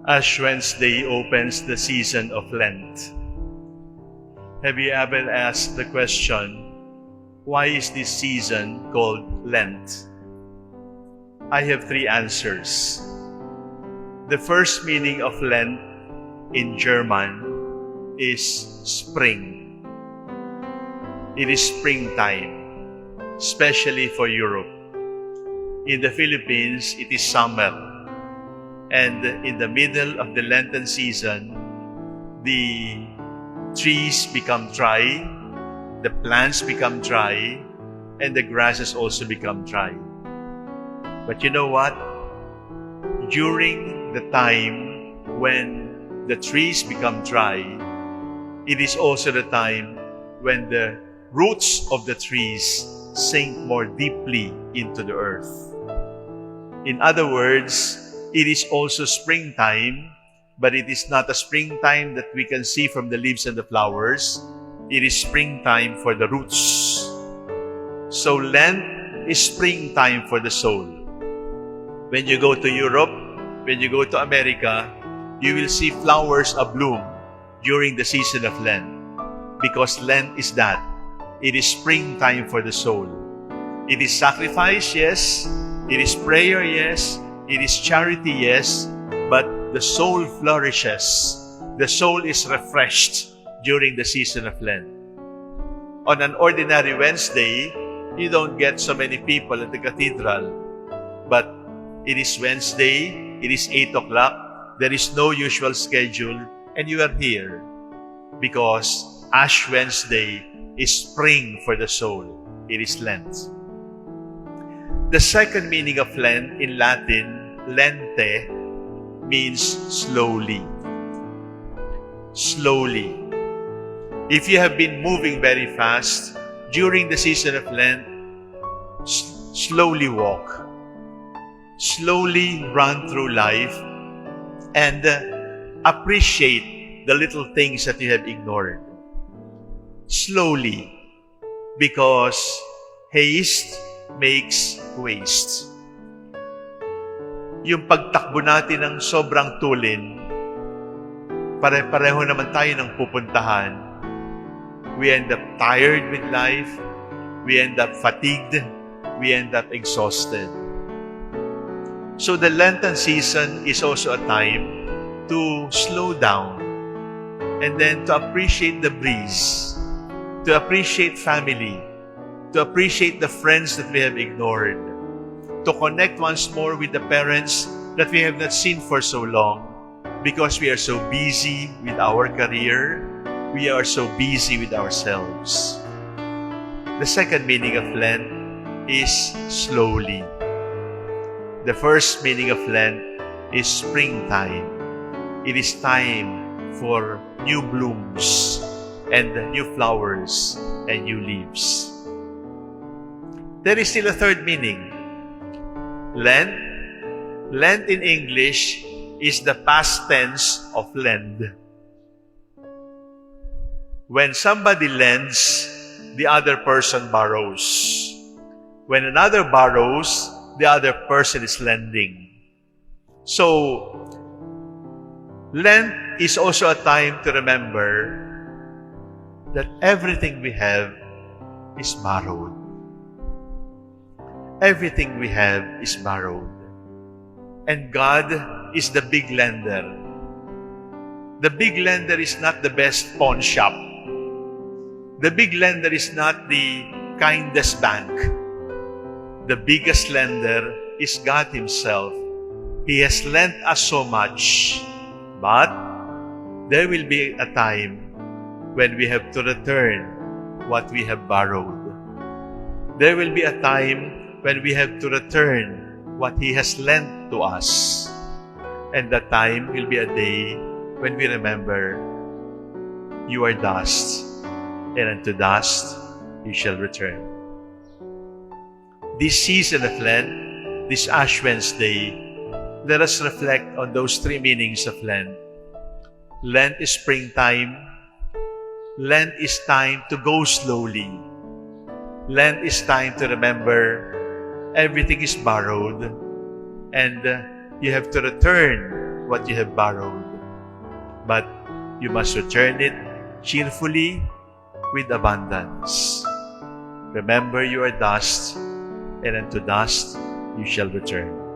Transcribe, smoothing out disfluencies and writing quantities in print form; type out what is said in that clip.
Ash Wednesday opens the season of Lent. Have you ever asked the question, why is this season called Lent? I have three answers. The first meaning of Lent in German is spring. It is springtime, especially for Europe. In the Philippines, it is summer. And in the middle of the Lenten season, the trees become dry, the plants become dry, and the grasses also become dry. But you know what? During the time when the trees become dry, it is also the time when the roots of the trees sink more deeply into the earth. In other words, it is also springtime, but it is not a springtime that we can see from the leaves and the flowers. It is springtime for the roots. So Lent is springtime for the soul. When you go to Europe, when you go to America, you will see flowers abloom during the season of Lent. Because Lent is that. It is springtime for the soul. It is sacrifice, yes. It is prayer, yes. It is charity, yes, but the soul flourishes. The soul is refreshed during the season of Lent. On an ordinary Wednesday, you don't get so many people at the cathedral. But it is Wednesday, it is 8 o'clock, there is no usual schedule, and you are here because Ash Wednesday is spring for the soul. It is Lent. The second meaning of Lent in Latin, lente, means slowly. Slowly. If you have been moving very fast during the season of Lent, slowly walk. Slowly run through life and appreciate the little things that you have ignored. Slowly, because haste makes waste. Yung pagtakbo natin ng sobrang tulin, pare-pareho naman tayo ng pupuntahan. We end up tired with life. We end up fatigued. We end up exhausted. So the Lenten season is also a time to slow down and then to appreciate the breeze, to appreciate family, to appreciate the friends that we have ignored, to connect once more with the parents that we have not seen for so long because we are so busy with our career, we are so busy with ourselves. The second meaning of Lent is slowly. The first meaning of Lent is springtime. It is time for new blooms and new flowers and new leaves. There is still a third meaning. Lent in English is the past tense of lend. When somebody lends, the other person borrows. When another borrows, the other person is lending. So, Lent is also a time to remember that everything we have is borrowed. Everything we have is borrowed. And God is the big lender. The big lender is not the best pawn shop. The big lender is not the kindest bank. The biggest lender is God Himself. He has lent us so much. But there will be a time when we have to return what we have borrowed. There will be a time when we have to return what He has lent to us. And that time will be a day when we remember, you are dust, and unto dust you shall return. This season of Lent, this Ash Wednesday, let us reflect on those three meanings of Lent. Lent is springtime. Lent is time to go slowly. Lent is time to remember everything is borrowed and you have to return what you have borrowed, but you must return it cheerfully with abundance. Remember, you are dust, and unto dust you shall return.